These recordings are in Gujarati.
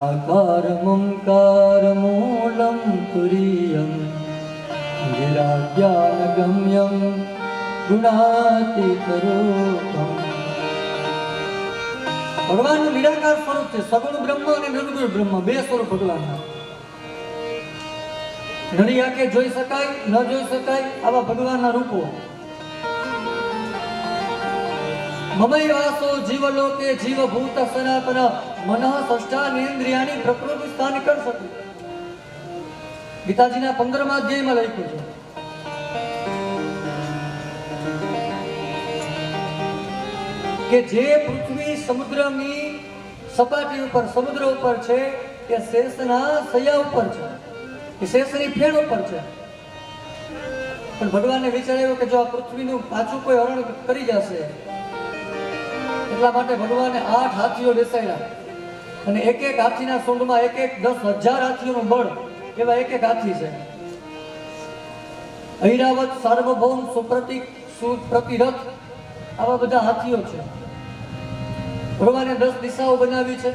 आकारमंकारमूलं तुरीयं गिराज्ञानगम्यं गुणातीतरूपम्। ભગવાનનું નિરાકાર સ્વરૂપ છે, સગુણ બ્રહ્મ અને નિર્ગુણ બ્રહ્મ, બે સ્વરૂપ ભગવાનના. નરી આંખે જોઈ શકાય ન જોઈ શકાય આવા ભગવાનના રૂપો. મમય વાસો જીવલોકે જીવભૂત સનાતન મનઃ ષષ્ઠાનેન્દ્રિયાની પ્રકૃતિ સ્થાન કરશતિ. ગીતાજીના 15મા અધ્યાયમાં લખ્યું છે. કે જે પૃથ્વી સમુદ્રની સપાટી ઉપર સમુદ્ર ઉપર છે એ શેષના સયા ઉપર છે, એ શેષની ફેણ ઉપર છે. પણ ભગવાનને વિચાર આવ્યો કે જો આ પૃથ્વીનું પાછું કોઈ હરણ કરી જશે એટલા માટે ભગવાને 8 હાથીઓ બેસાડ્યા અને એક એક હાથીના સૂંઢમાં 10,000 હાથીઓનું બળ એવા એક એક હાથી છે. ઐરાવત, સાર્વભૌમ, સુપ્રતિરથ આવા બધા હાથીઓ છે. ભગવાને 10 દિશાઓ બનાવી છે,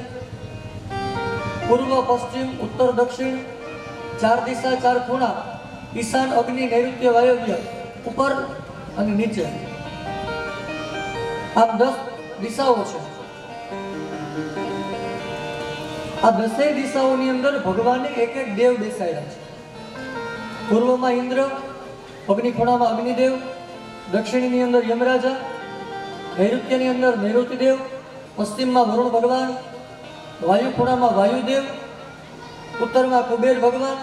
પૂર્વ, પશ્ચિમ, ઉત્તર, દક્ષિણ, 4 દિશા, 4 ખૂણા, ઈશાન, અગ્નિ, નૈઋત્ય, વાયવ્ય, ઉપર અને નીચે. આમ 10 દિશાઓ છે. આ 10 દિશાઓની અંદર ભગવાને એક એક દેવ બેસાડ્યા છે. પૂર્વમાં ઇન્દ્ર, અગ્નિ ખૂણામાં અગ્નિદેવ, દક્ષિણની અંદર યમરાજા, નૈઋત્યની અંદર નૈઋત્યદેવ, પશ્ચિમમાં વરુણ ભગવાન, વાયુ ખૂણામાં વાયુદેવ, ઉત્તરમાં કુબેર ભગવાન,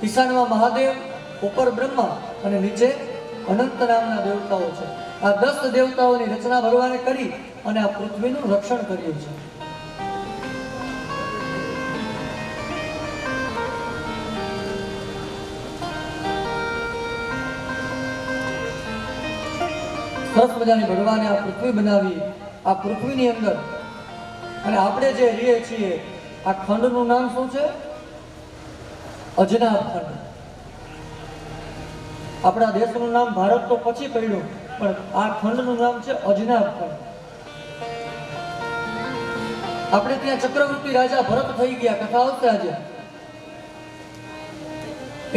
ઈશાનમાં મહાદેવ, ઉપર બ્રહ્મા અને નીચે અનંત નામના દેવતાઓ છે. આ 10 દેવતાઓની રચના ભગવાને કરી અને આ પૃથ્વીનું રક્ષણ કર્યું છે. સરસ મજાની ભગવાને આ પૃથ્વી બનાવી. આ પૃથ્વીની અંદર અને આપણે જે રહીએ છીએ આ ખંડનું નામ શું છે? અજનાબ ખંડ. આપણા દેશનું નામ ભારત તો પછી પડ્યું, પણ આ ખંડનું નામ છે અજનાબ ખંડ. આપણે ત્યાં ચક્રવર્તી રાજા ભરત થઈ ગયા, કથા આવશે આજે.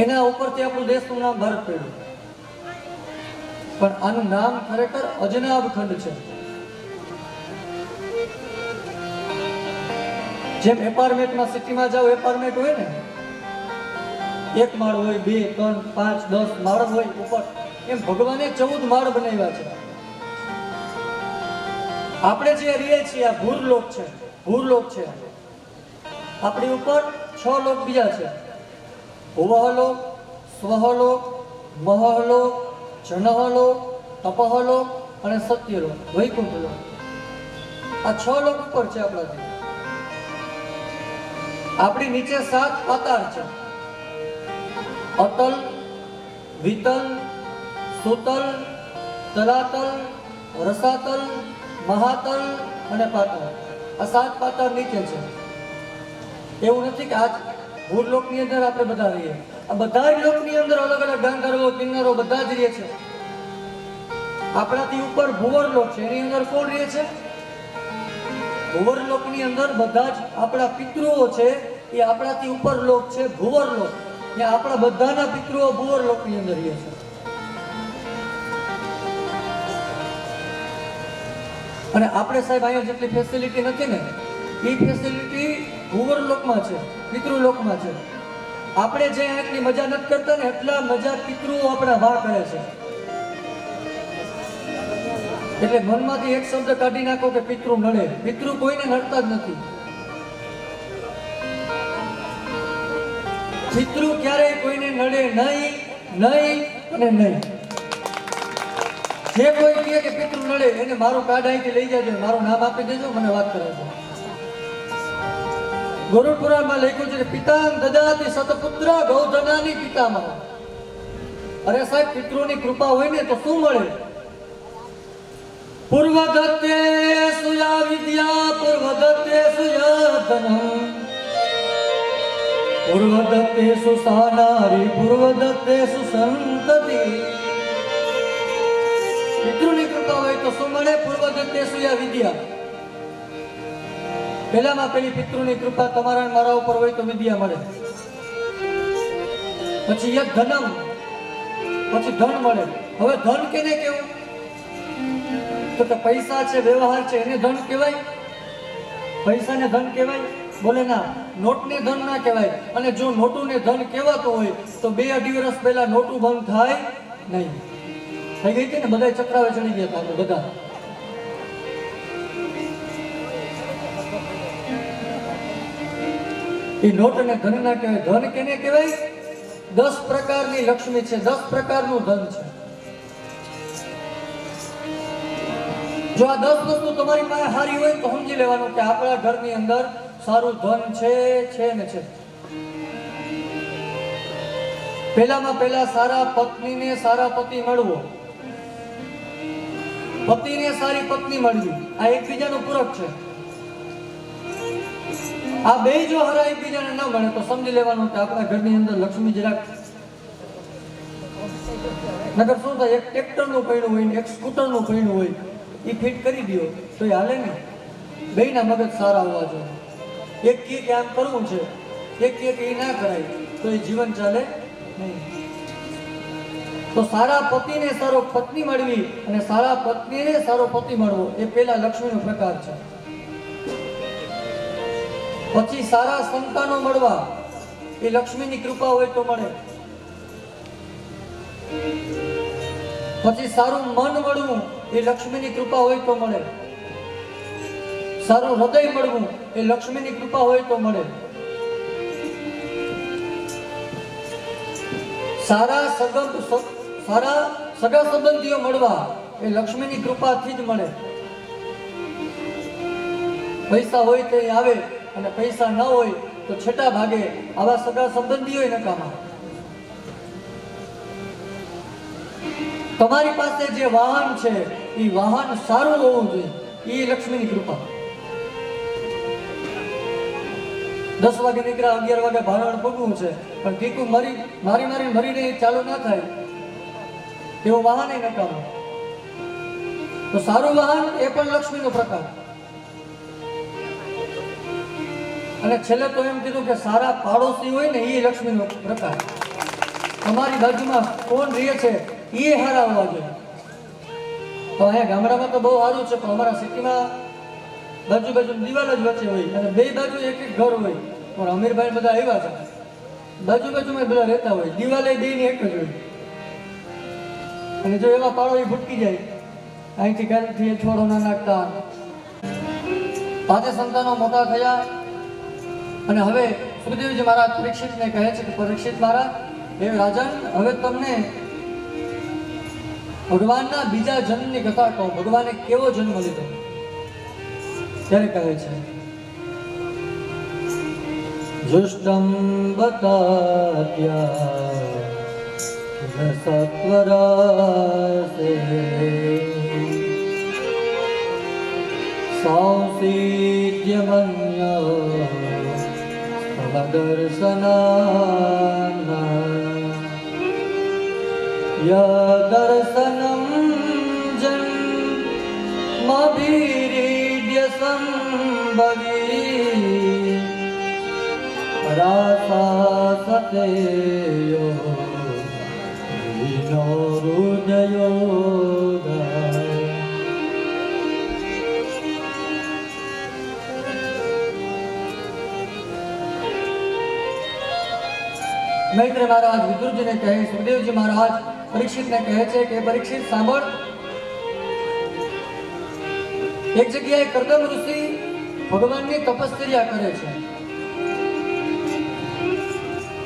એના ઉપરથી આપણું દેશનું નામ ભારત પડ્યું, પણ આનું નામ ખરેખર અજનાબ ખંડ છે. જેમ એપાર્ટમેન્ટમાં સિટીમાં જાઓ, એપાર્ટમેન્ટ હોય ને, 1 માળ હોય, 2, 3, 5, 10 માળ હોય ઉપર, એમ ભગવાને 14 માળ બનાવ્યા છે. આપણે જે રહીએ છીએ આ ભૂરલોક છે, ભૂરલોક છે. આપણી ઉપર 6 લોક બીજા છે: ભુવઃલોક, સ્વઃલોક, મહઃલોક, જનઃલોક, તપઃલોક અને સત્યલોક, વૈકુંઠલોક. આ 6 લોક ઉપર છે આપણાથી. આપણી નીચે 7 પાતાળ છે: અતલ, વિતલ, સુતલ, તલાતલ, રસાતલ, મહાતલ અને પાતાળ. આ 7 પાતાળ નીચે છે. એવું નથી કે આ ભૂરલોકની અંદર આપણે બધા રહીએ. આ બધા જ લોકની અંદર અલગ અલગ ડાંગરો, કિન્નરો બધા જ રહે છે. આપણાથી ઉપર ભુવરલોક છે, એની અંદર કોણ રહે છે? ભુવરલોકની અંદર બધા જ આપણા પિતૃઓ છે, એ આપણાથી ઉપર લોક છે ભુવરલોક. ત્યાં આપણા બધાના પિતૃઓ ભુવરલોકની અંદર રહે છે. અને આપણે સાહેબ અહીંયા જેટલી ફેસિલિટી નથી ને, એ ફેસિલિટી ભુવરલોકમાં છે, પિતૃલોકમાં છે. આપણે જે આટલી મજા નથી કરતા ને, એટલા મજા પિતૃઓ આપણા વાહ કરે છે. એટલે મનમાંથી એક શબ્દ કાઢી નાખો કે પિતૃ નડે. પિતૃ કોઈને નડતા જ નથી. પિતૃ ક્યારેય કોઈને નડે નહીં, નહીં અને નહીં. જે કોઈ કહે કે પિતૃ નડે, એને મારું કાર્ડ અહીંથી લઈ જાજો, મારું નામ આપી દેજો, મને વાત કરાવજો. ગરુડ પુરાણમાં લખ્યું છે કે પિતાંગ દદાતિ સતપુત્ર ગૌધનાની પિતામહ. અરે સાહેબ, પિતૃની કૃપા હોય ને તો શું મળે? પૂર્વદત્તે સુયા વિદ્યા, પૂર્વદત્તે સુયા ધનમ, પૂર્વદત્તે સુસાનારી, પૂર્વદત્તે સુસંતતિ. પિતૃની કૃપા હોય તો શું મળે? પૂર્વદત્તે સુયા વિદ્યા. પહેલામાં પેલી પિતૃની કૃપા તમારા અને મારા ઉપર હોય તો વિદ્યા મળે, પછી એક ધનમ, પછી ધન મળે. હવે ધન કેને કેવું? તો કે પૈસા છે, વ્યવહાર છે, એને ધન કહેવાય? પૈસાને ધન કહેવાય? બોલે ના, નોટને ધન ના કહેવાય. અને જો નોટુને ધન કહેવાતું હોય તો 2-2.5 વર્ષ પહેલા નોટું બંધ થાય નહીં. થઈ ગઈ હતી ને, બધા ચક્રાવે ચડી ગયા હતા બધા. એ નોટ અને ધન ના કહેવાય. ધન કેને કહેવાય? 10 પ્રકારની લક્ષ્મી છે, 10 પ્રકારનું ધન છે. જો આ 10 વસ્તુ તમારી પાસે સારી હોય તો સમજી લેવાનું કે આપણા ઘરની અંદર સારું ધન છે ને છે. પહેલામાં પહેલા સારા પત્નીને સારા પતિ મળવો, પતિને સારી પત્ની મળવી, આ એકબીજાનું પૂરક છે. આ બે જો હરા એકબીજાને ન મળે તો સમજી લેવાનું કે આપણા ઘરની અંદર લક્ષ્મી જરાક, નગર શું થાય, એક ટ્રેક્ટરનું પૈણું હોય ને એક સ્કૂટરનું પૈણું હોય, એ ફિટ કરી દો તો એ હાલે ને. બેયના મગજ સારા હોવા જોઈએ. એક કે આમ કરવું છે, એક કે એ ના કરાય તો એ જીવન ચાલે નહીં. તો સારા પતિને સારો પત્ની મળવી અને સારા પત્નીને સારો પતિ મળવો એ પેલા લક્ષ્મીનો પ્રકાર છે. પછી સારા સંતાનો મળવા, એ લક્ષ્મીની કૃપા હોય તો મળે. પછી સારું મન મળવું, એ લક્ષ્મીની કૃપા હોય તો મળે. સારું હૃદય મળવું, એ લક્ષ્મીની કૃપા હોય તો મળે. સારા સગા સંબંધીઓ મળવા, એ લક્ષ્મીની કૃપાથી જ મળે. પૈસા હોય તે આવે અને પૈસા ન હોય તો છેટા ભાગે આવા સગા સંબંધીઓ નકામા. તમારી પાસે જે વાહન છે એ વાહન સારું હોવું જોઈએ, એ લક્ષ્મીની કૃપા. 10 વાગે નીકળ્યા, 11 વાગે ભારણ ભોગવું છે, પણ કીકું મારી મરીને ચાલુ ના થાય એવો વાહન એ નકામો. તો સારું વાહન એ પણ લક્ષ્મીનો પ્રકાર. અને છેલ્લે તો એમ કીધું કે સારા પાડોશી હોય ને એ લક્ષ્મીનો પ્રકાર. તમારી બાજુમાં કોણ રહે છે એ સારા હોવા જોઈએ. તો અહીંયા ગામડામાં તો બહુ સારું છે, પણ અમારા સિટીમાં બાજુ દિવાલ જ વચ્ચે હોય અને બે બાજુ એક ઘર હોય. પણ અમીરભાઈ બધા આવ્યા છે, બાજુમાં બધા રહેતા હોય, દિવાલે બે ની એક જ હોય. અને જો એવા પાડો એ ભટકી જાય, અહીંથી કાલથી છોડો ના નાખતા. 5 સંતાનો મોટા થયા અને હવે સુખદેવજી મહારાજ પરીક્ષિતને કહે છે કે પરીક્ષિત મહારાજ, હે રાજન, હવે તમને ભગવાનના બીજા જન્મની કથા કહો. ભગવાને કેવો જન્મ લીધો? ત્યારે કહે છે, જુષ્ટમ બતાત્યા સત્વરાસે સૌસિદ્યમન્ય દર્શના યદર્શનમ જન્મભીરીડ્ય સંભવી રાસા સતેયો વિનો હૃદયોગા. મૈત્ર મહારાજ વિદુરજીને કહે, સુખદેવજી મહારાજ પરીક્ષિતને કહે છે કે પરીક્ષિત સાંભળ, એક જગ્યાએ કર્દમ ઋષિ ભગવાનની તપશ્ચર્યા કરે છે.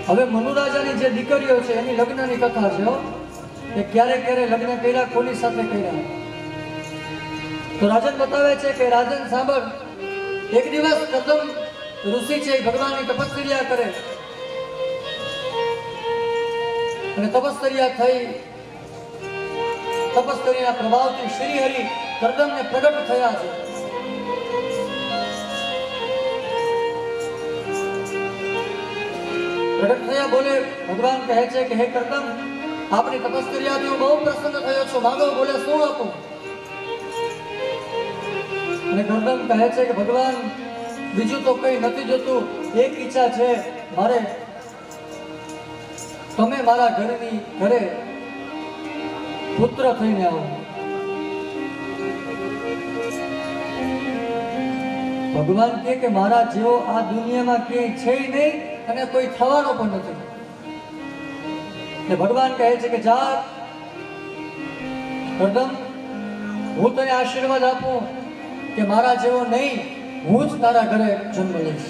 હવે મનુ રાજાની જે દીકરીઓ છે એની લગ્નની કથા છે કે ક્યારે ક્યારે લગ્ન કર્યા, કોની સાથે કર્યા. તો રાજન બતાવે છે કે રાજન સાંભળ, એક દિવસ કર્દમ ઋષિ છે ભગવાનની તપશ્ચર્યા કરે અને તપશ્ચર્યા થઈ. તપશ્ચર્યાના પ્રભાવથી શ્રી હરિ કર્દમને પ્રગટ થયા છે. પ્રગટ થયા બોલે, ભગવાન કહે છે કે હે કર્દમ, આપણી તપશ્ચર્યાથી હું બહુ પ્રસન્ન થયો છું, માગો. બોલે, શું આપું? અને કર્દમ કહે છે કે ભગવાન, બીજું તો કંઈ નથી જોતું, એક ઈચ્છા છે મારે, તમે મારા ઘરે પુત્ર થઈને આવો. ભગવાન કહે કે મારા જેવો આ દુનિયામાં ક્યાંય છે નહીં અને કોઈ થવાનો પણ નથી. ભગવાન કહે છે કે જા કરદમ, હું તને આશીર્વાદ આપું કે મારા જેવો નહીં, હું જ તારા ઘરે જન્મ લઈશ.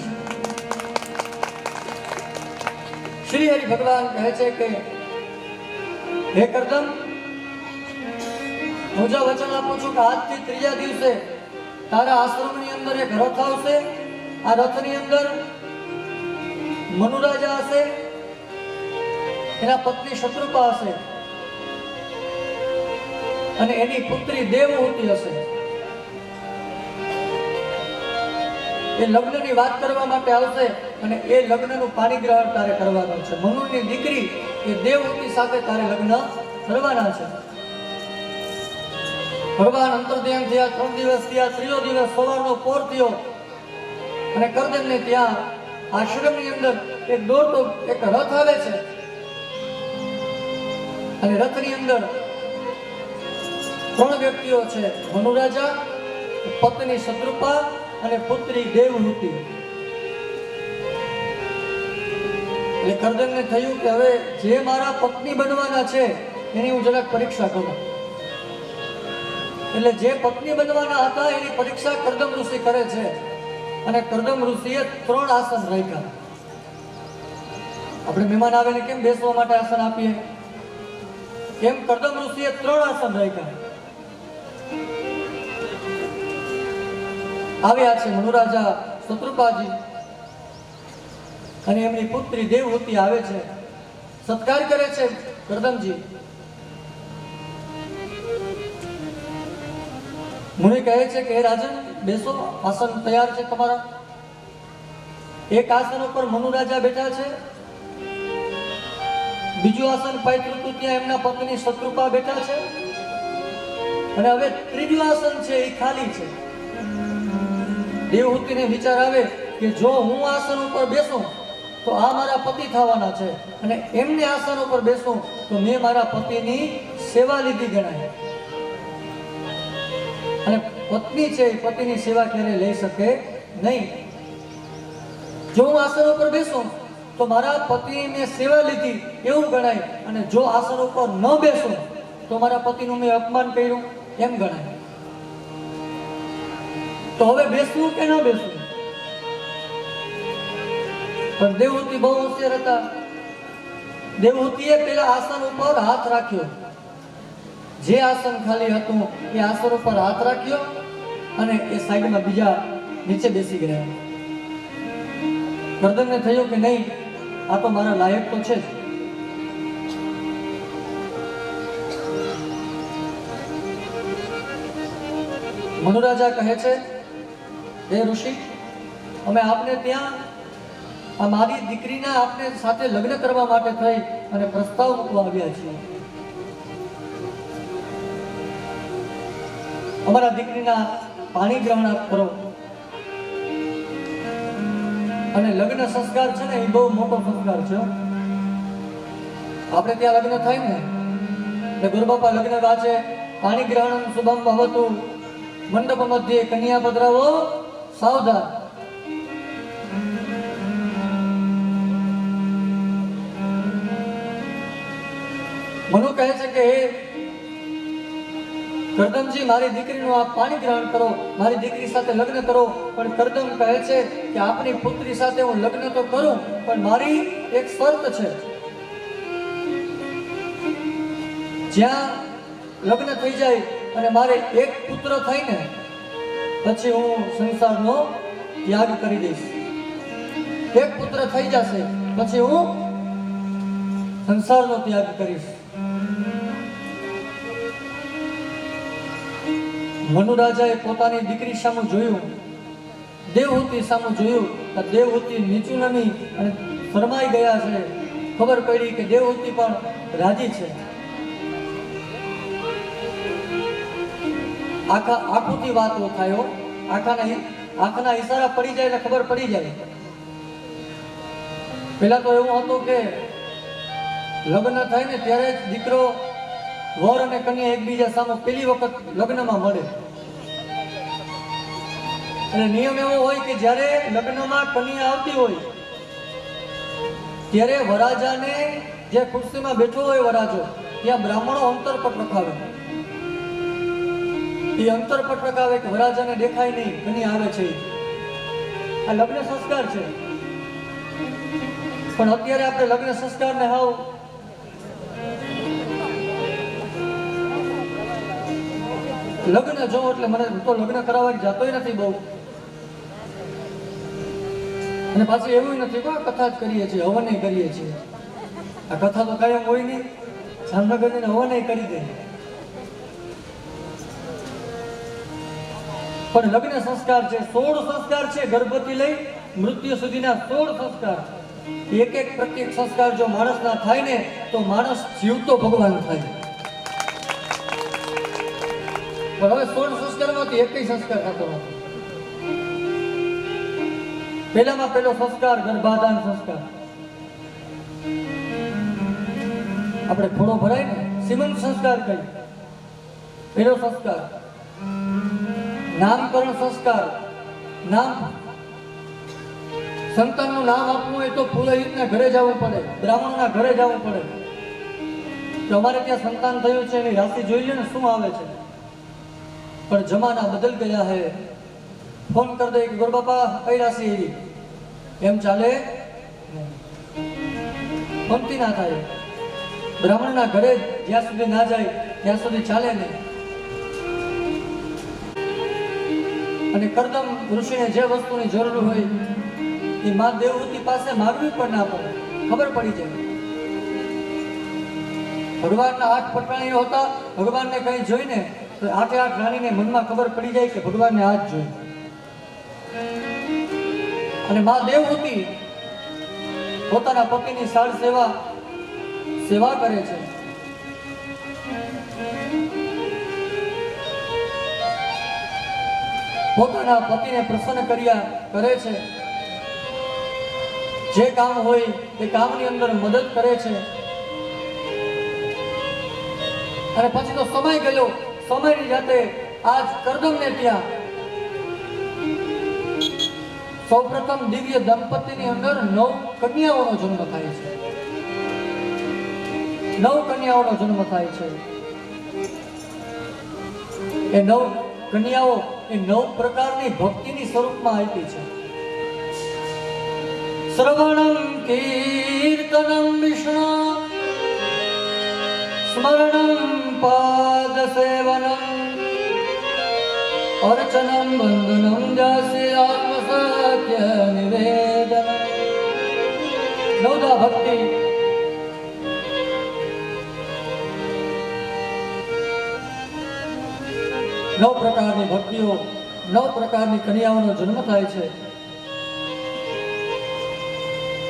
શ્રી હરિ ભગવાન કહે છે કે હે કરદમ, હું જો વચન આપું છું કે આજથી ત્રીજા દિવસે તારા આશ્રમની અંદર એક રથ આવશે. આ રથની અંદર મનુરાજા હશે, એના પત્ની શત્રુપા હશે અને એની પુત્રી દેવહૂતિ હશે. એ લગ્નની વાત કરવા માટે આવશે અને એ લગ્નનું પાણીગ્રહણ તારે કરવાનું છે. મનુની દીકરી એ દેવહૂતિ સાથે તારે લગ્ન કરવાના છે. ભગવાન અંતર્ધ્યાન થયા, 3 દિવસ થયા, ત્રીજો દિવસ સવારનો પોર થયો અને કરદમને ત્યાં આશ્રમની અંદર એક દોડતો એક રથ આવે છે અને રથની અંદર 3 વ્યક્તિઓ છે, મનુરાજા, પત્ની શત્રુપા અને પુત્રી દેવહૂતિ. એટલે કરદમને થયું કે હવે જે મારા પત્ની બનવાના છે એની હું જરાક પરીક્ષા કરું. એટલે જે પત્ની બનવાના હતા એની પરીક્ષા કરદમ ઋષિ કરે છે અને કરદમ ઋષિએ 3 આસન રાખ્યા. આપણે મહેમાન આવે ને કેમ બેસવા માટે આસન આપીએ, એમ કરદમ ઋષિએ 3 આસન રાખ્યા. આવ્યા છે મનુરાજા શત્રુપાજી અને એમની પુત્રી દેવહૂતિ આવે છે, સત્કાર કરે છે. કરદમજી મુનિ કહે છે કે હે રાજન, બેસો, આસન તૈયાર છે તમારા. એક આસન ઉપર મનુરાજા બેઠા છે, બીજું આસન પૈતૃતું ત્યાં એમના પત્ની શત્રુપા બેઠા છે અને હવે ત્રીજું આસન છે એ ખાલી છે. દેવહૂતિને વિચાર આવે કે જો હું આસન ઉપર બેસું તો આ મારા પતિ થવાના છે અને એમને આસન ઉપર બેસું તો મેં મારા પતિની સેવા લીધી ગણાય અને પત્ની છે એ પતિની સેવા ક્યારે લઈ શકે નહીં. જો હું આસન ઉપર બેસું તો મારા પતિની મેં સેવા લીધી એવું ગણાય અને જો આસન ઉપર ન બેસું તો મારા પતિનું મેં અપમાન કર્યું એમ ગણાય. તો હવે બેસવું કે ન બેસવું? પણ દેવહૂતિ બહુ હોશિયાર હતા. દેવહૂતિએ પેલા આસન ઉપર હાથ રાખ્યો, જે આસન ખાલી હતું એ આસન ઉપર હાથ રાખ્યો અને એ સાઈડમાં બીજા નીચે બેસી ગયા. કરદમને થયું કે નહીં, આ તો મારા લાયક તો છે જ. મનુરાજા કહે છે હે ઋષિ, અમે આપને ત્યાં આ મારી દીકરીના આપને સાથે લગ્ન કરવા માટે થઈ અને પ્રસ્તાવ મૂકવા આવ્યા છીએ. અમારા દીકરીના પાણી ગ્રહણ કરો અને લગ્ન સંસ્કાર છે ને એ બહુ મોટો સંસ્કાર છે. આપણે ત્યાં લગ્ન થાય ને એટલે ગુરુબાપા લગ્ન વાંચે, પાણી ગ્રહણ શુભમ ભવતુ, મંડપ મધ્યે કન્યા પધરાવો સાવધાન. મનુ કહે છે કે હે કરદમજી, મારી દીકરીનું આપ પાણી ગ્રહણ કરો, મારી દીકરી સાથે લગ્ન કરો. પણ કરદમ કહે છે કે આપની પુત્રી સાથે હું લગ્ન તો કરું પણ મારી એક શરત છે. જ્યાં લગ્ન થઈ જાય અને મારે એક પુત્ર થઈને પછી હું સંસારનો ત્યાગ કરી દઈશ. એક પુત્ર થઈ જશે પછી હું સંસારનો ત્યાગ કરીશ. મનુરાજાએ પોતાની દીકરી સામે જોયું, દેવહૂતિ સામે જોયું. દેવહૂતિ નીચું નમી અને શરમાઈ ગયા છે. ખબર પડી કે દેવહૂતિ પણ રાજી છે. આખુથી વાત થયો, આખા નહીં, આંખના ઈશારા પડી જાય એટલે ખબર પડી જાય. પેલા તો એવું હતું કે લગ્ન થાય ને ત્યારે જ દીકરો વર અને કન્યા એકબીજા સામે પેલી વખત લગ્નમાં મળે. એટલે નિયમ એવો હોય કે જ્યારે લગ્નમાં કન્યા આવતી હોય ત્યારે વરાજાને જે ખુરશીમાં બેઠો હોય વરાજો ત્યાં બ્રાહ્મણો અંતરપટ રખાવે. એ અંતરપટ રખાવે કે વરાજાને દેખાય નહીં કન્યા આવે છે. આ લગ્ન સંસ્કાર છે. પણ અત્યારે આપણે લગ્ન સંસ્કારને હાવ લગ્ન જોવો એટલે મને તો લગ્ન કરાવવાની જાતોય નથી બહુ. અને પાછું એવું નથી કે કથા જ કરીએ છીએ, હવન કરીએ છીએ. આ કથા તો કાયમ હોય નહીં. જામનગરને હવન કરી દે. પણ લગ્ન સંસ્કાર છે, 16 સંસ્કાર છે. ગર્ભથી લઈ મૃત્યુ સુધીના 16 સંસ્કાર. એક એક પ્રત્યેક સંસ્કાર જો માણસના થાય ને તો માણસ જીવતો ભગવાન થાય. પણ હવે 16 સંસ્કારમાંથી એકય સંસ્કાર થતો નથી. પહેલામાં પહેલો સંસ્કાર ગર્ભાધાન સંસ્કાર. આપણે થોડો ભરાય ને સીમંત સંસ્કાર કહી. પહેલો સંસ્કાર નામકરણ સંસ્કાર. નામ સંતાનનું નામ આપવું હોય તો પુરોહિતના ઘરે જવું પડે, બ્રાહ્મણના ઘરે જવું પડે. તો અમારે ત્યાં સંતાન થયું છે એની રાશિ જોઈ લે ને શું આવે છે. પણ જમાના બદલ ગયા હે. ફોન કરી દે કે ગોરબાપા કઈ રાશિ એવી, એમ ચાલે ફોનથી ના થાય. બ્રાહ્મણના ઘરે જ્યાં સુધી ના જાય ત્યાં સુધી ચાલે નહીં. અને કરદમ ઋષિને જે વસ્તુની જરૂર હોય એ માં દેવહૂતિ પાસે માગવી પણ ના પડે, ખબર પડી જાય. ભગવાનના 8 પટાણીઓ હતા. ભગવાનને કઈ જોઈને તો 8 રાણીને મનમાં ખબર પડી જાય કે ભગવાનને આ જ જોઈ. અને માં દેવહૂતિ પોતાના પતિની સાળ સેવા કરે છે. પોતાના પતિને પ્રસન્ન કરે છે. જે કામ હોય એ કામની અંદર મદદ કરે છે. અને પછી તો સમય ગયો. સમયની જાતે આજ કરદમને ત્યાં સૌપ્રથમ દિવ્ય દંપતીની અંદર 9 કન્યાઓનો જન્મ થાય છે. 9 કન્યાઓનો જન્મ થાય છે. એ 9 કન્યાઓ એ 9 પ્રકારની ભક્તિની સ્વરૂપમાં આપી છે. શ્રવણમ કીર્તનમ વિષ્ણુ સ્મરણમ પાદ સેવનમ અર્ચનમ વંદનમ જાસી આત્મસત્ય નિવેદન. 9 ભક્તિ. નવ પ્રકારની ભક્તિઓ, 9 પ્રકારની કન્યાઓનો જન્મ થાય છે.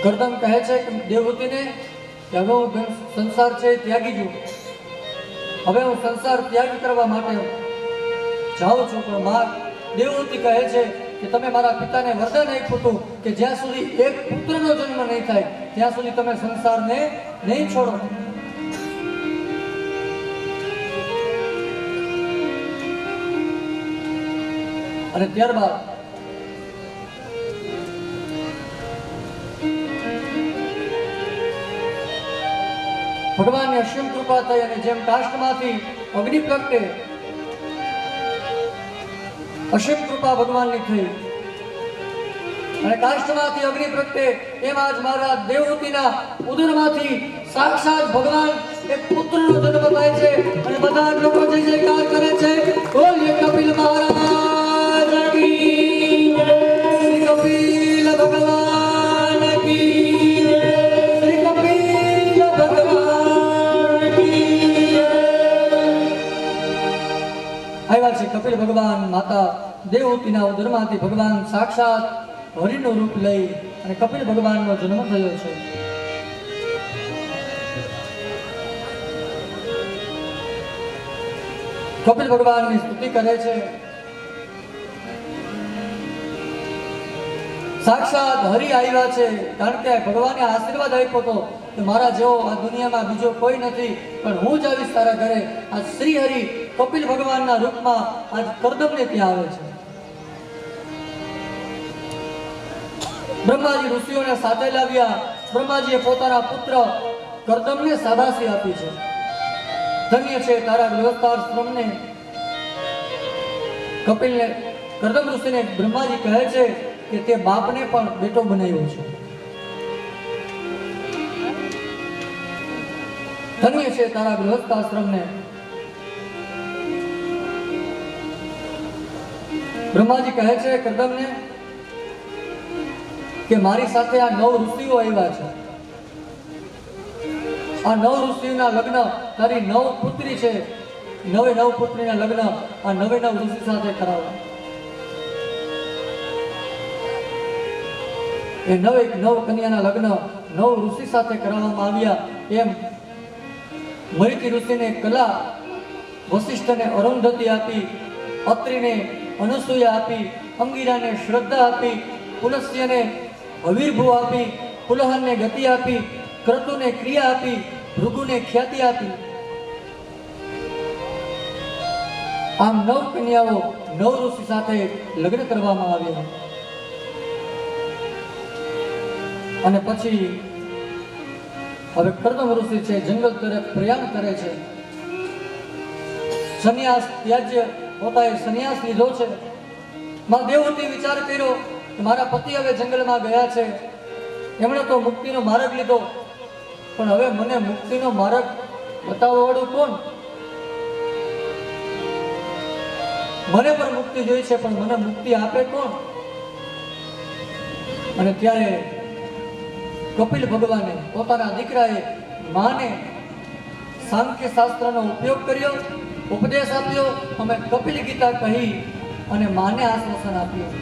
કરદમ કહે છે કે દેવહૂતિને કે હવે હું સંસાર છે ત્યાગી છું. હવે હું સંસાર ત્યાગ કરવા માટે જાઉં છું. પણ માં દેવહૂતિ કહે છે કે તમે મારા પિતાને વરદાન આપ્યું હતું કે જ્યાં સુધી એક પુત્રનો જન્મ નહીં થાય ત્યાં સુધી તમે સંસારને નહીં છોડો. અને ત્યારબાદ ભગવાનની અસીમ કૃપા થઈ અને જેમ કાષ્ટમાંથી અગ્નિ પ્રગટે અસીમ કૃપા ભગવાનની થઈ અને કાષ્ટમાંથી અગ્નિ પ્રગટે એમ આજ મારા દેવહૂતિના ઉદરમાંથી સાક્ષાત ભગવાન એક પુત્રનો જન્મ થાય છે. અને બધા લોકો જય જયકાર કરે છે. બોલીએ કપિલ મહારાજ કી જય. શ્રી કપિલ ભગવાન કી જય. શ્રી કપિલ ભગવાન કી જય. આવ્યા છે કપિલ ભગવાન માતા દેવહૂતિના ઉદરમાંથી ભગવાન સાક્ષાત હરિનું રૂપ લઈ અને કપિલ ભગવાનનો જન્મ થયો છે. કપિલ ભગવાનની સ્તુતિ કરે છે. સાક્ષાત હરિ આવ્યા છે, કારણ કે ભગવાને આશીર્વાદ આપ્યો હતો કે મારા જેવો આ દુનિયામાં બીજો કોઈ નથી, પણ હું જ આવીશ તારા ઘરે. આ શ્રી હરિ કપિલ ભગવાનના રૂપમાં આજ કરદમને ત્યાં આવે છે. બ્રહ્માજી ઋષિઓને સાથે લાવ્યા. બ્રહ્માજીએ પોતાના પુત્ર કરદમને શાબાશી આપી છે. ધન્ય છે તારા ગૃહસ્થાશ્રમને. કપિલને કરદમ ઋષિને બ્રહ્માજી કહે છે કે તે બાપને પણ બેટો બનાવ્યો છે. ધન્ય છે તારા ગૃહસ્થાશ્રમને. બ્રહ્માજી કહે છે કરદમને કે મારી સાથે આ 9 ઋષિઓ આવ્યા છે. આ 9 ઋષિઓના લગ્ન, તારી 9 પુત્રી છે, 9 પુત્રીના લગ્ન આ 9 ઋષિ સાથે કરાવવા. એ 9 કન્યાના લગ્ન 9 ઋષિ સાથે કરાવવામાં આવ્યા. એમ મૈત્રી ઋષિને કલા, વશિષ્ઠને અરુંધતી આપી, અત્રિને અનુસૂયા આપી, અંગિરાને શ્રદ્ધા આપી, પુલસ્ત્યને અવિર્ભૂ આપી, પુલહનને ગતિ આપી, ક્રતુને ક્રિયા આપી, ભૃગુને ખ્યાતિ આપી. આમ 9 કન્યાઓ 9 ઋષિ સાથે લગ્ન કરવામાં આવ્યા. અને પછી હવે કરદમ ઋષિ છે જંગલ તરફ પ્રયાણ કરે છે. સંન્યાસ ત્યાજ્ય પોતાએ સંન્યાસ લીધો છે. માં દેવહૂતિએ વિચાર કર્યો કે મારા પતિ હવે જંગલમાં ગયા છે, એમણે તો મુક્તિનો માર્ગ લીધો, પણ હવે મને મુક્તિનો માર્ગ બતાવવાવાળું કોણ? મને પણ મુક્તિ જોઈ છે, પણ મને મુક્તિ આપે કોણ? અને ત્યારે કપિલ ભગવાને પોતાના દીકરાએ માને સાંખ્ય શાસ્ત્રનો ઉપયોગ કર્યો, ઉપદેશ આપ્યો, અમે કપિલ ગીતા કહી અને માને આશ્વાસન આપ્યું.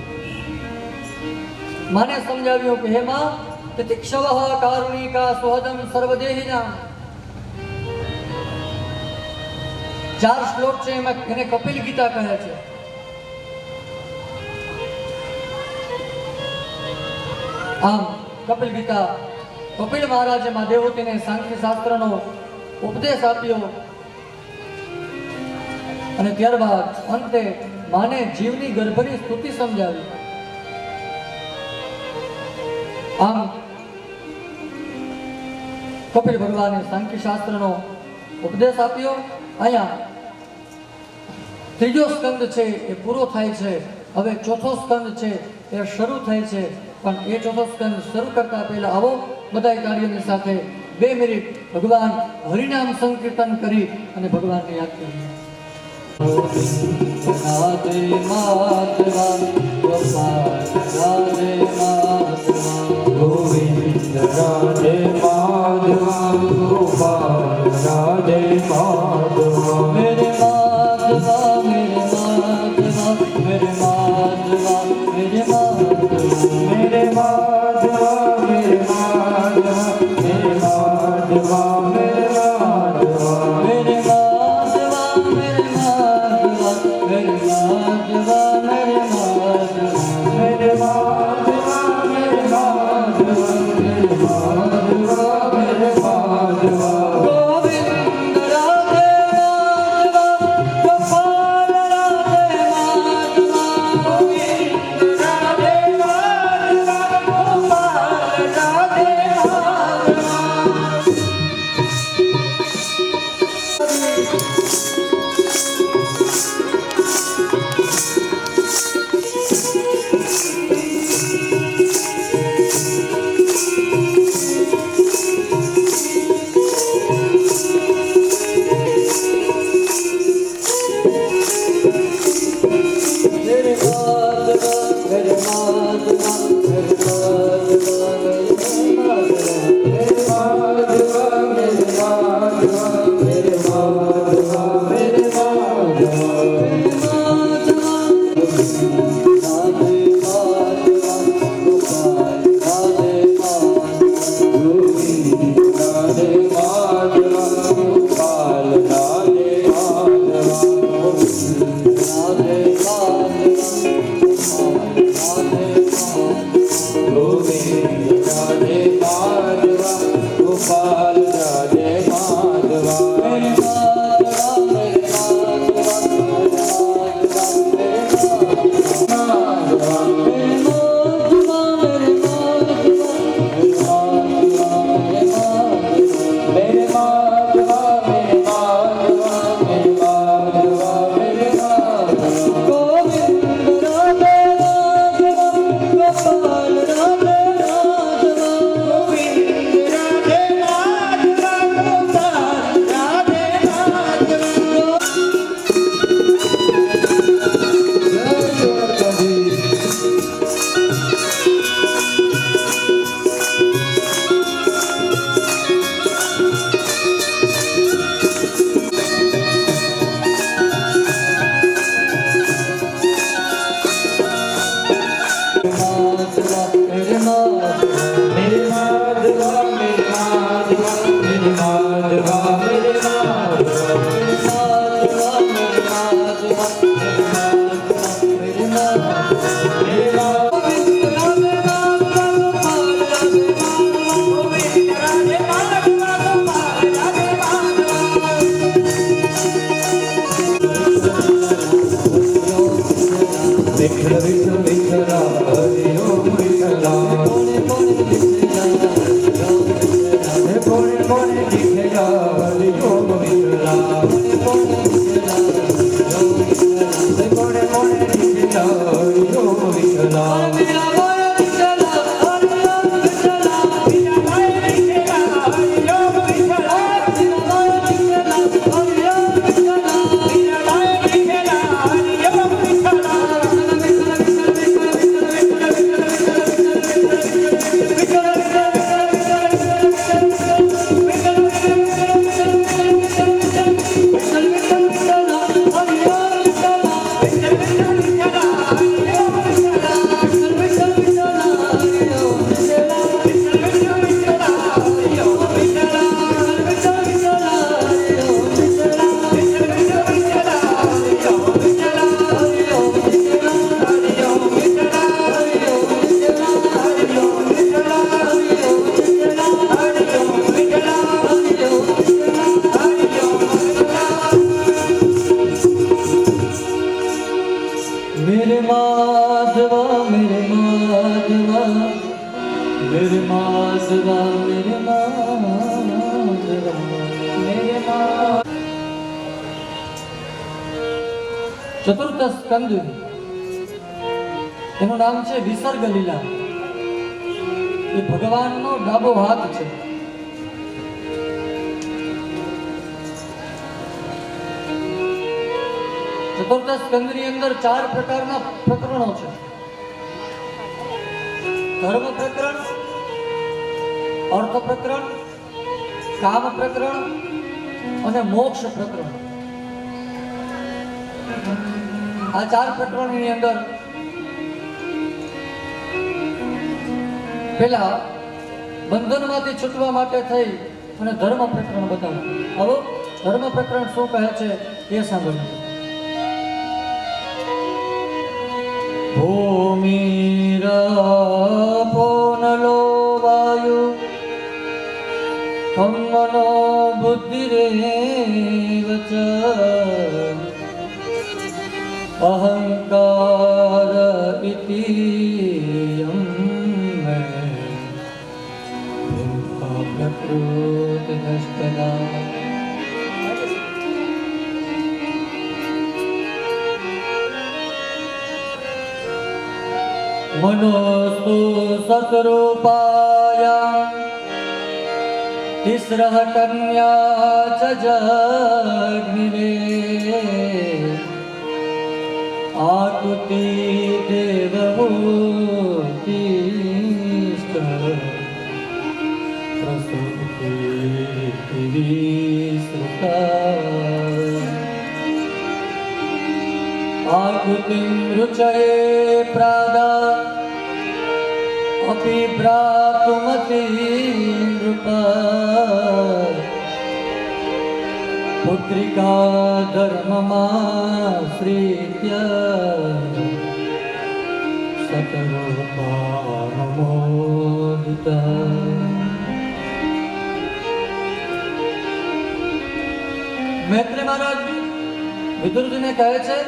માને સમજાવ્યું કે હે માં, તિતિક્ષવ કારુણિકા સ્વહદમ સર્વદેહિના. 4 શ્લોક છે, એમાં એને કપિલ ગીતા કહે છે. આમ કપિલ ગીતા, કપિલ મહારાજે માં દેવહૂતિને સાંખ્ય શાસ્ત્રનો ઉપદેશ આપ્યો. અને ત્યારબાદ અંતે માને જીવની ગર્ભની સ્તુતિ સમજાવી. આમ કપિલ ભગવાને સાંખ્ય શાસ્ત્રનો ઉપદેશ આપ્યો. અહીંયા 3જો સ્કંદ છે એ પૂરો થાય છે. હવે 4થો સ્કંદ છે એ શરૂ થાય છે. પણ એ 4થો સ્કંદ શરૂ કરતા પહેલા આવો બધા કાર્યોની સાથે 2 મિનિટ ભગવાન હરિનામ સંકીર્તન કરી અને ભગવાનને યાદ કરીએ. રાધે માધવા ગોપાલ રાધે માધવા ગોવિંદ રાધે માધવા ગોપાલ રાધે માધવા મેરે માધવા મેરે માધવા મેરે માધવા મેરે માધવા મેરે માધવા મેરે માધવા મેરે માધવા મેરે માધવા મેરે ગોપાલ રાધે માધવા मेरे माधवा मेरे माधवा मेरे माधवा मेरे माधवा मेरे माधवा मेरे माधवा मेरे माधवा मेरे माधवा गोविंद राधे माधवा गोपाल राधे माधवा गोविंद राधे माधवा गोपाल राधे माधवा मेरे माधवा मेरे माधवा मेरे माधवा मेरे माधवा मेरे माधवा मेरे माधवा मेरे माधवा मेरे माधवा मेरे माधवा गोविंद राधे माधवा गोपाल राधे माधवा गोविंद राधे माधवा गोपाल राधे माधवा विठ्ठल विठ्ठल विठ्ठला हरि ओम विठ्ठला कोणे कोणे दिसला हे कोणी कोणी दिखेला हरि ओम विठ्ठला कोणे कोणे दिसला हे कोणी कोणी दिखेला हरि ओम विठ्ठला मेरा माया दिसला हरि ओम विठ्ठला मेरा माया दिसला हरि ओम विठ्ठला मेरा माया दिसला हरि ओम विठ्ठला मेरा माया दिसला हरि ओम विठ्ठला मेरे माधवा मेरे माधवा मेरे माधवा मेरे माधवा मेरे माधवा ચતુર્થ સ્કંદ એનું નામ છે વિસર્ગ લીલા. એ ભગવાનનો ડાબો હાથ છે. ચતુર્થ સ્કંદની અંદર 4 પ્રકારના પ્રકરણો છે. ધર્મ પ્રકરણ, અર્થ પ્રકરણ, કામ પ્રકરણ અને મોક્ષ પ્રકરણ. આ 4 પ્રકરણની અંદર પેલા બંધનમાંથી છૂટવા માટે થઈ અને ધર્મ પ્રકરણ બતાવ્યું. હવે ધર્મ પ્રકરણ શું કહે છે એ સાંભળો. ભૂમિરાપો નલો વાયુ મનો બુદ્ધિરેવ ચ અહંકાર ઇતિ યમ મે પ્રકૃતિ નષ્ટના. મનોસ્તુ સતરૂપાયા तिस्रः कन्या च जग्निरे आकुति देवहूतिश्च प्रसूति विसृता आकुतिं रुचये प्रादा अपि भ्रातुमति नृपा पुत्रिका धर्ममाश्रित्य सतरूपानुमोदिता. મૈત્રી મહારાજ વિદુરજીને કહે છે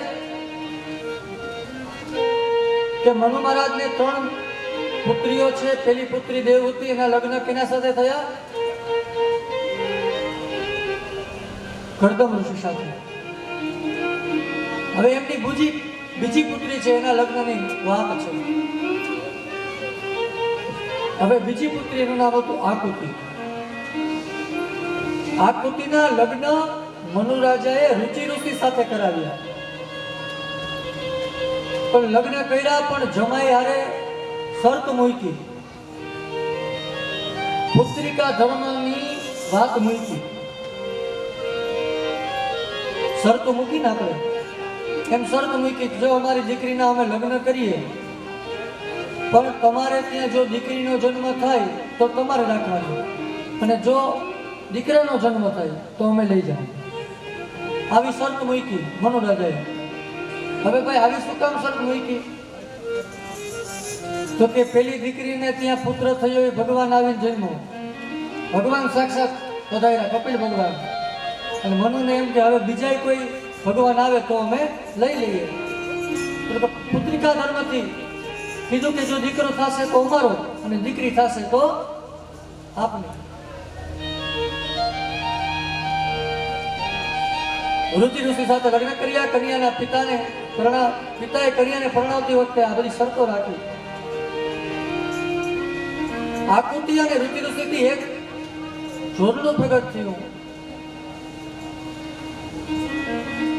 કે મનુ મહારાજને 3 પુત્રીઓ છે. પેલી પુત્રી દેવહૂતિ, એના લગ્ન કેના સાથે થયા? કરદમ ઋષિ સાથે. હવે એમની બીજી પુત્રી છે, એના લગ્નની વાત છે. હવે બીજી પુત્રીનું નામ હતું આકુતિ. આકુતિના લગ્ન મનુ રાજાએ રુચિ ઋષિ સાથે કરાવ્યા. પણ લગ્ન કર્યા, પણ જમાઈ હારે શરત મૂકી, પુત્રિકા ધર્મની વાત મૂકી. શરત મૂકી ને આપણે એમ શરત મૂકી, જો અમારી દીકરીના અમે લગ્ન કરીએ, પણ તમારે ત્યાં જો દીકરીનો જન્મ થાય તો તમારે રાખવાની, અને જો દીકરાનો જન્મ થાય તો અમે લઈ જાઓ. આવી શરત મૂકી મનુ રાજાએ. હવે ભાઈ આવી શું કામ શરત મૂકી? તો કે પેલી દીકરીને ત્યાં પુત્ર થયો એ ભગવાન આવીને જન્મ્યો. ભગવાન સાક્ષાત પધાર્યા, કપિલ ભગવાન. અને મનુને એમ કે હવે બીજા કોઈ ભગવાન આવે તો અમે લઈ લઈએ. તો પુત્રિકા ધર્મથી કીધું કે જો દીકરો થશે તો અમારો, અને દીકરી થશે તો આપની. રુચિ ઋષિ સાથે લગ્ન કર્યા. કન્યાના પિતાએ કન્યાને પરણાવતી વખતે આ બધી શરતો રાખી. આકૃતિ અને રુચિ ઋષિથી એક જોડલું પ્રગટ થયું.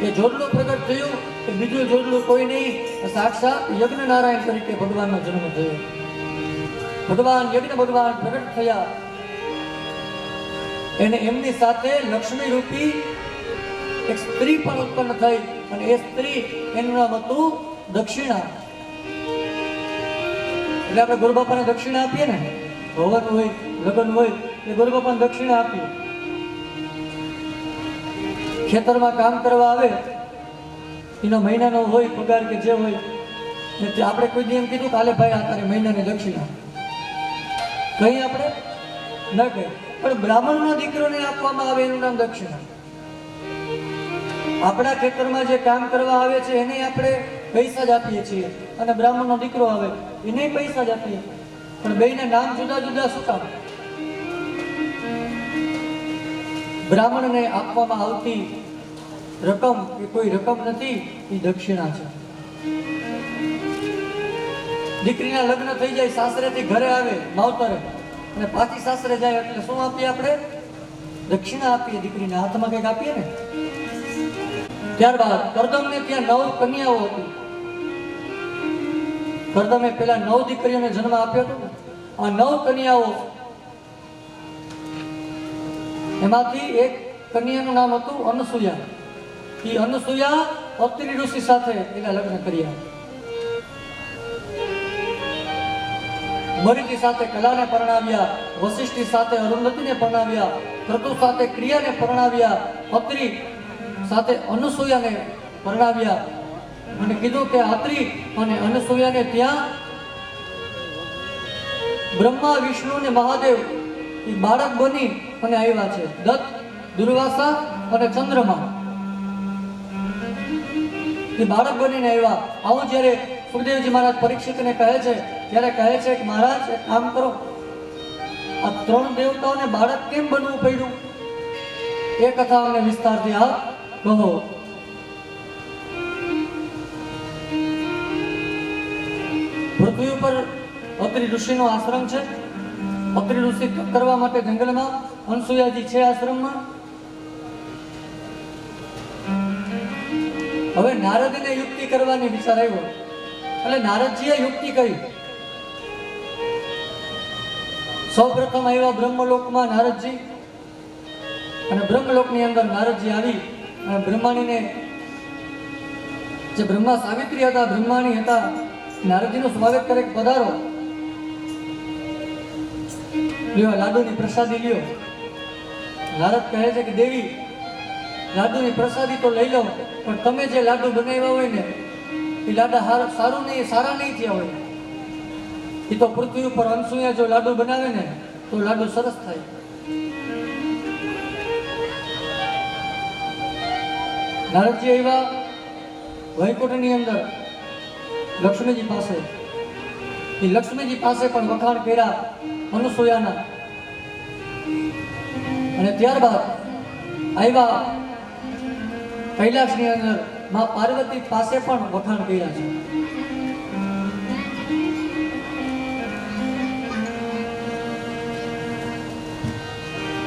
એ જોડલું પ્રગટ થયું કે બીજું જોડલું કોઈ નહીં, સાક્ષાત યજ્ઞ નારાયણ તરીકે ભગવાનનો જન્મ થયો. ભગવાન યજ્ઞ ભગવાન પ્રગટ થયા. એને એમની સાથે લક્ષ્મી રૂપી એક સ્ત્રી પણ ઉત્પન્ન થઈ, અને એ સ્ત્રી એનું નામ હતું દક્ષિણા. એટલે આપણે ગુરુ બાપાને દક્ષિણા આપીએ ને, હવન હોય, લગ્ન હોય, એ ગુરુ બાપાને દક્ષિણા આપીએ. ખેતરમાં કામ કરવા આવે, એનો મહિનાનો હોય પગાર કે જે હોય, આપણે કોઈ દી એમ કીધું કાલે ભાઈ આ તારે મહિનાની દક્ષિણા કઈ આપણે ન કહી, પણ બ્રાહ્મણનો દીકરોને આપવામાં આવે એનું નામ દક્ષિણા. આપણા ખેતરમાં જે કામ કરવા આવે છે એને આપણે પૈસા જ આપીએ છીએ, અને બ્રાહ્મણનો દીકરો આવે એને પૈસા જ આપીએ, પણ બેયના નામ જુદા જુદા શું કામ? બ્રાહ્મણને આપવામાં આવતી રકમ એ કોઈ રકમ નથી, એ દક્ષિણા છે. દીકરીના લગ્ન થઈ જાય, સાસરેથી ઘરે આવે માવતરે, અને પાછી સાસરે જાય એટલે શું આપીએ આપણે? દક્ષિણા આપીએ. દીકરીના હાથમાં કંઈક આપીએ ને. ત્યારબાદ કરદમને ત્યાં 9 કન્યાઓ હતી. કરદમે પેલા 9 દીકરીઓને જન્મ આપ્યો હતો. આ 9 કન્યાઓ, એમાંથી એક કન્યાનું નામ હતું અનસુયા. એ અનસુયા અત્રિ ઋષિ સાથે એના લગ્ન કર્યા. મરીચી સાથે કલાને પરણાવ્યા, વશિષ્ઠી સાથે અરુંધતીને પરણાવ્યા, ક્રતુ સાથે ક્રિયાને પરણાવ્યા, અત્રિ સાથે અનસુયાને પરણાવ્યા. અને કીધું કે અત્રિ અને અનસુયાને ત્યાં બ્રહ્મા, વિષ્ણુ અને મહાદેવ એ બાળક બની અને આવ્યા છે. દત્ત, દુર્વાસા અને ચંદ્રમા એ બાળક બનીને આવ્યા. આવું જ્યારે સુખદેવજી મહારાજ પરીક્ષિતને કહે છે, ત્યારે કહે છે કે મહારાજ એક કામ કરો, આ 3 દેવતાઓને બાળક કેમ બનવું પડ્યું એ કથા અમને વિસ્તારથી આપ કહો. પૃથ્વી ઉપર અત્રિ ઋષિનો આશ્રમ છે. અત્રિ ઋષિ કરવા માટે જંગલમાં, અનસુયાજી છે આશ્રમમાં. હવે નારદને યુક્તિ કરવાની વિચાર આવ્યો, એટલે નારદજીએ યુક્તિ કરી. સૌપ્રથમ આવ્યા બ્રહ્મલોકમાં નારદજી, અને બ્રહ્મલોકની અંદર નારદજી આવી અને બ્રહ્માણીને, જે બ્રહ્મા સાવિત્રી હતા, બ્રહ્માણી હતા, નારદજીનું સ્વાગત કરે, પધારો, લ્યો લાડુની પ્રસાદી લ્યો. નારદ કહે છે કે દેવી, લાડુની પ્રસાદી તો લઈ લો, પણ તમે જે લાડુ બનાવ્યા હોય ને એ લાડા સારા નહીં થયા હોય. એ તો પૃથ્વી ઉપર અનસુયા જો લાડુ બનાવે ને તો લાડુ સરસ થાય. નારદજી આવ્યા વૈકુંઠની અંદર લક્ષ્મીજી પાસે. એ લક્ષ્મીજી પાસે પણ વખાણ કર્યા અનુસૂયાના. અને ત્યારબાદ આવ્યા કૈલાસની અંદર માં પાર્વતી પાસે પણ વખાણ કર્યા છે.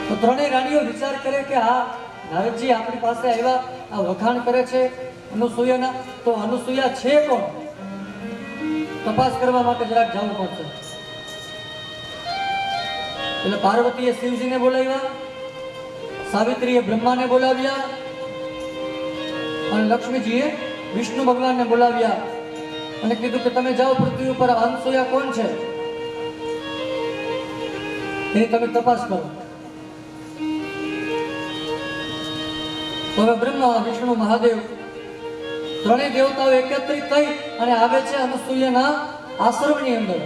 તો ત્રણેય રાણીઓ વિચાર કરે કે આ નારદજી આપણી પાસે આવ્યા, આ વખાણ કરે છે અનુસૂયાના, તો અનુસૂયા છે કોણ? તપાસ કરવા માટે જરાક જવું પડશે. એટલે પાર્વતીએ શિવજીને બોલાવ્યા, સાવિત્રીએ બ્રહ્માને બોલાવ્યા અને લક્ષ્મીજીએ વિષ્ણુ ભગવાનને બોલાવ્યા અને કીધું કે તમે જાઓ પૃથ્વી ઉપર અનુસૂયા કોણ છે એની તમે તપાસ કરો. તો હવે બ્રહ્મા, વિષ્ણુ, મહાદેવ ત્રણેય દેવતાઓ એકત્રિત થઈ અને આવે છે અનુસૂયાના આશ્રમની અંદર.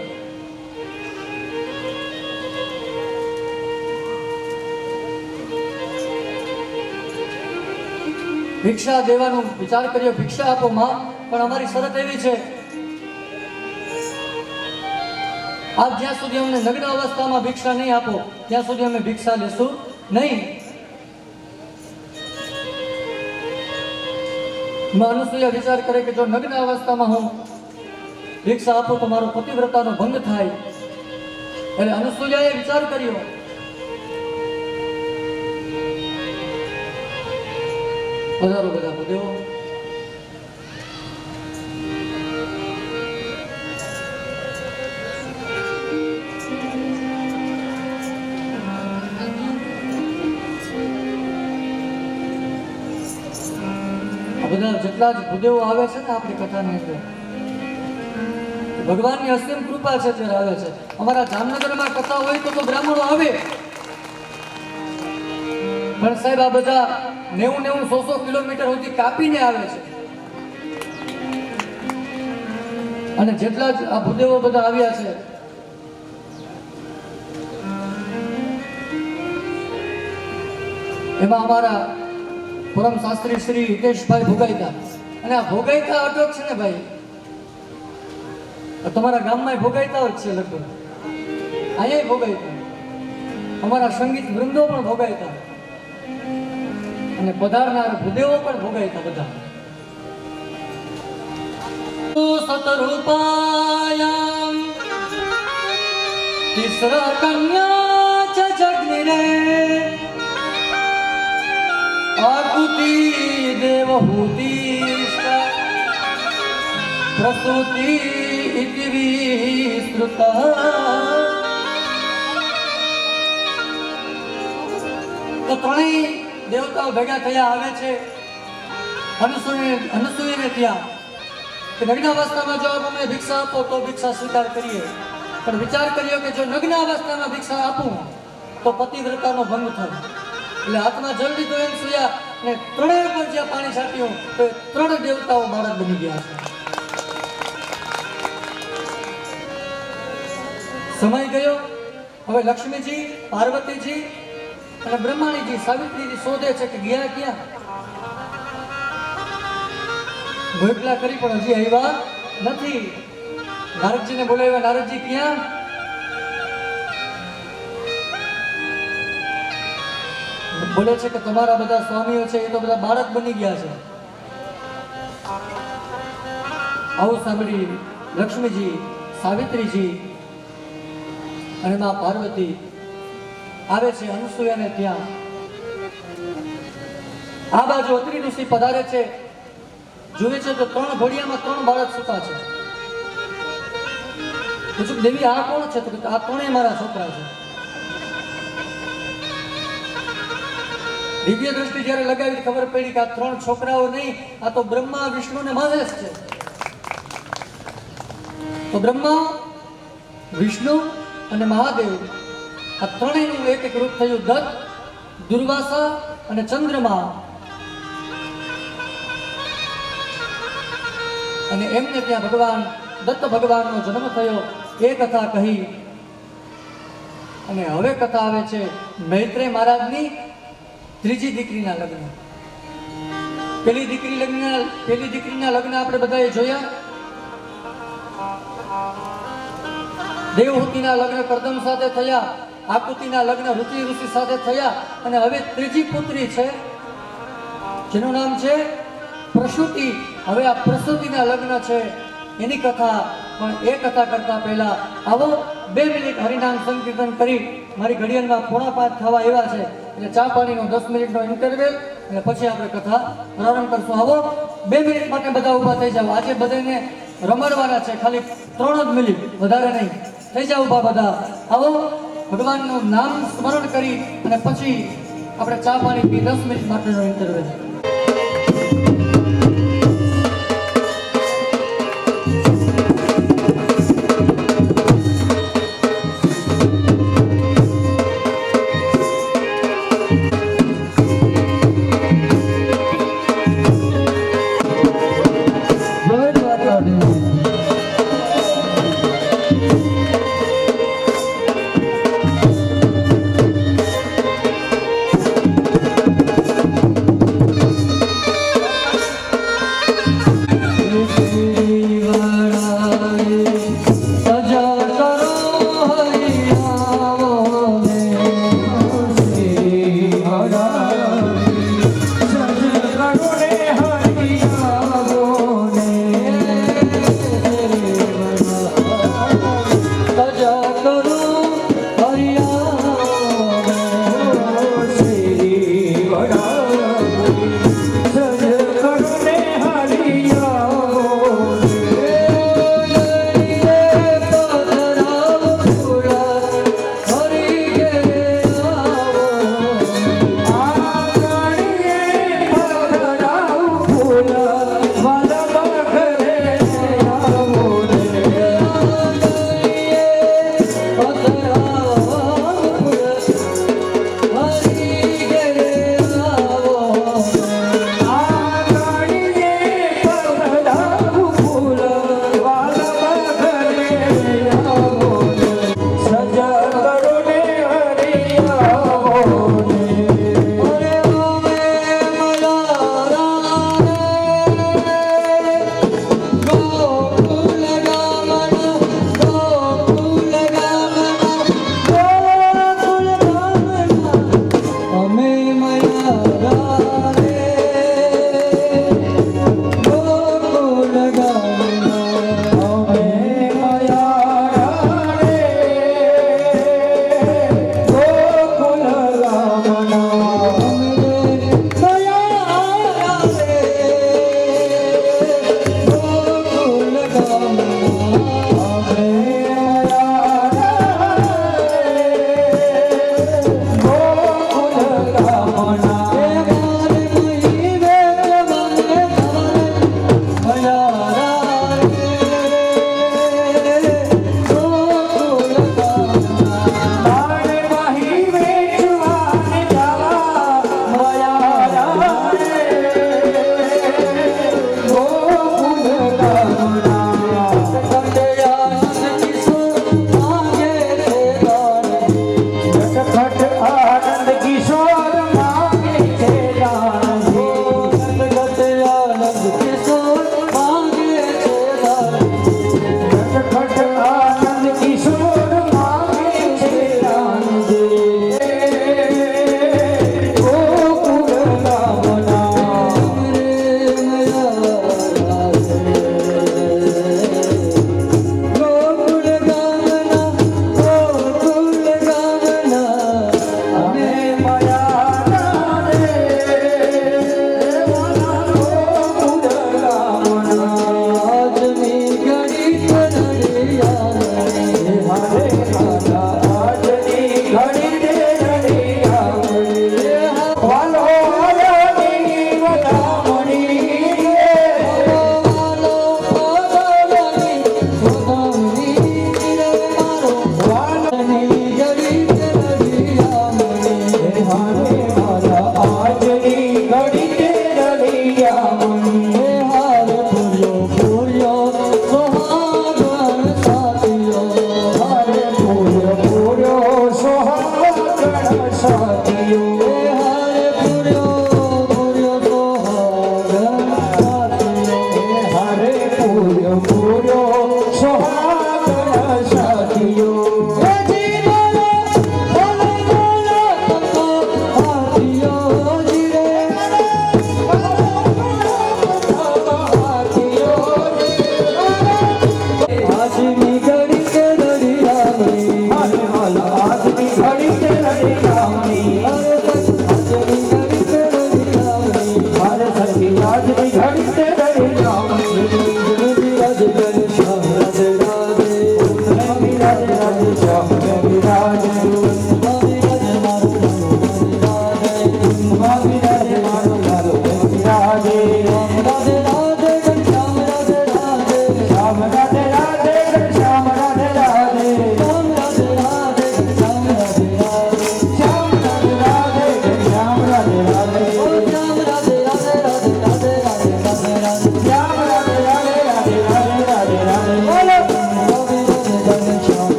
ભિક્ષા દેવાનો વિચાર કર્યો, ભિક્ષા આપો માં, પણ અમારી શરત એવી છે, આપ જ્યાં સુધી અમને નગ્ન અવસ્થામાં ભિક્ષા નહીં આપો ત્યાં સુધી અમે ભિક્ષા લેશું નહીં. અનુસૂયા વિચાર કરે કે જો નગ્ન અવસ્થામાં હું ભિક્ષા આપું તો મારો પતિવ્રતાનો ભંગ થાય. એટલે અનુસૂયાએ વિચાર કર્યો, હજારો બધા ભૂદેવો બધા જેટલા જ ભૂદેવો આવે છે ને આપણી કથાની અંદર, ભગવાનની અસીમ કૃપા છે ત્યારે આવે છે. અમારા જામનગરમાં કથા હોય તો બ્રાહ્મણો આવે, પણ સાહેબ આ બધા 90-100 કિલોમીટર સુધી કાપીને આવે છે. અને જેટલા જ આ ભૂદેવો બધા આવ્યા છે એમાં અમારા પરમ શાસ્ત્રી શ્રી હિતેશભાઈ ભોગાઈતા, અને આ ભોગાઈતા અટક છે ને ભાઈ, તમારા ગામમાં ભોગાઈતા જ છે લગભગ, અહીંયા ભોગાઈતા, અમારા સંગીત વૃંદો પણ ભોગાઈતા અને પધારનાર ભૂદેવો પણ ભોગાઈતા બધા. સતરૂપાયામ તિસ્રા કન્યા ચ જગ્નિરે આકુતિ દેવહૂતિ પ્રસૂતિ ઇતિ વિસ્તૃતઃ. તો ત્રણેય દેવતાઓ ભેગા થયા આવે છે અનુસૂયાને ત્યાં કે નગ્ન અવસ્થામાં જો આપ અમને ભિક્ષા આપો તો ભિક્ષા સ્વીકાર કરીએ, પણ વિચાર કર્યો કે જો નગ્ન અવસ્થામાં ભિક્ષા આપું તો પતિવ્રતાનો ભંગ થાય. એટલે હાથમાં જલ લીધો અનુસૂયા અને ત્રણેય પર જ્યાં પાણી છાટ્યું તો ત્રણ દેવતાઓ બાળક બની ગયા છે. સમય ગયો, હવે લક્ષ્મીજી, પાર્વતીજી અને બ્રહ્માણીજી, સાવિત્રીજી શોધે છે કે ગયા ક્યાં. ભોગલા કરી પણ હજી આવ્યા નથી. નારદજીને બોલાવ્યા, નારદજી ક્યાં? બોલે છે કે તમારા બધા સ્વામીઓ છે એ તો બધા બાળક બની ગયા છે. આવું સાંભળી લક્ષ્મીજી, સાવિત્રીજી અને માં પાર્વતી આવે છે અનુસૂયાને ત્યાં. આ બાજુ અત્રિ ઋષિ પધારે છે, જુએ છે તો 3 ઘોડિયામાં 3 બાળક સૂતા છે. પૂછું દેવી આ કોણ છે? તો આ 3 મારા છોકરા છે. દિવ્ય દ્રષ્ટિ જ્યારે લગાવી ખબર પડી કે આ 3 છોકરાઓ નહીં, આ તો બ્રહ્મા, વિષ્ણુ ને મહેશ છે. તો બ્રહ્મા, વિષ્ણુ અને મહાદેવ આ ત્રણેયનું એક એક રૂપ થયું. દત્ત, દુર્વાસા અને ચંદ્રમા. અને એમને ત્યાં ભગવાન દત્ત ભગવાનનો જન્મ થયો. એ કથા કહી અને હવે કથા આવે છે મૈત્રેય મહારાજની ત્રીજી દીકરીના લગ્ન. પેલી દીકરીના લગ્ન આપણે બધાએ જોયા. દેવહૂતિના લગ્ન કરદમ સાથે થયા, આકૃતિના લગ્ન ઋષિ સાથે થયા, અને હવે ત્રીજી પુત્રી છે જેનું નામ છે પ્રસૂતિ. હવે આ પ્રસૂતિના લગ્ન છે, એની કથા. પણ એ કથા કરતા પહેલા આવો 2 મિનિટ હરિનામ સંકીર્તન કરી, મારી ઘડિયાળમાં 4:45 થવા એવા છે, એટલે ચા પાણીનો 10 મિનિટનો ઇન્ટરવેલ, અને પછી આપણે કથા પ્રારંભ કરશું. આવો 2 મિનિટ માટે બધા ઊભા થઈ જાઓ. આજે બધાને રમાડવાના છે, ખાલી 3 જ મિનિટ, વધારે નહીં. થઈ જાઓ ઊભા બધા. આવો ભગવાનનું નામ સ્મરણ કરી અને પછી આપણે ચા પાણી પી 10 મિનિટ માટેનો ઇન્ટરવેલ.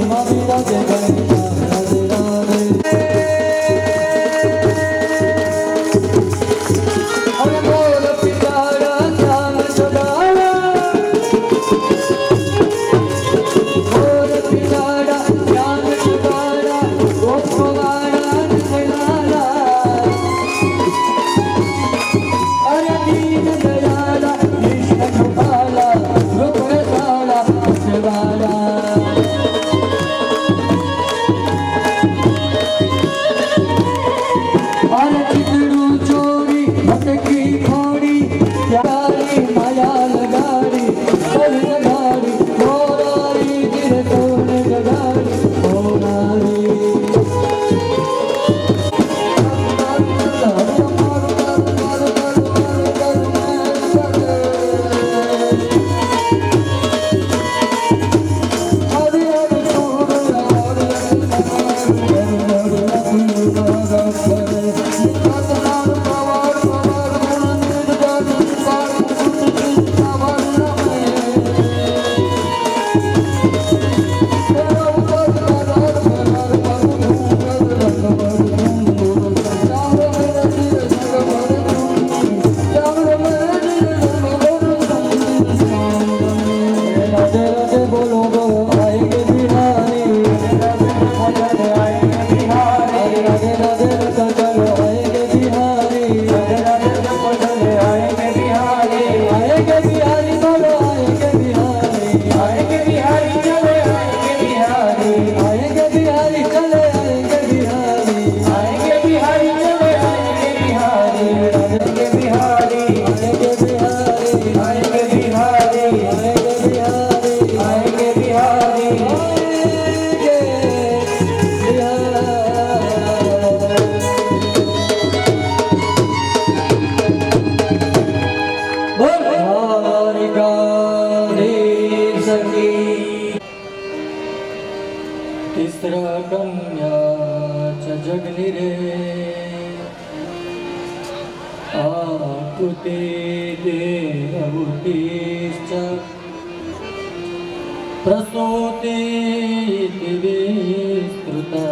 સ્વામી રાધે ઘનશ્યામ રાધે રાધે અરે મોર પિતારા શ્યામ સદારા મોર પિતારા શ્યામ સદારા ગોપવાળા નયનારા અરે દીન દયાલા નિષ્ઠ કૃપાલા રૂપરસાલા સેવાલા અરે ચીકડું ચોરી ભટકી ખોડી પ્યારી માયા લગાડી સર લગાડી મોરારી દિલ તોડ જગાડી મોરારી बोलो बोलो आएंगे बिहारी राधे राधे राधे चलो आएंगे बिहारी आएंगे बिहारी बोलो आएंगे बिहारी आएंगे बिहारी चले आएंगे बिहारी चले आएंगे बिहारी आएंगे बिहारी चले आएंगे बिहारी आएंगे बिहारी आएंगे बिहारी आएंगे बिहारी आएंगे बिहारी आएंगे बिहारी तिसरा कन्या च जगली रे आकुते देवतीश्च प्रसूति विस्तृता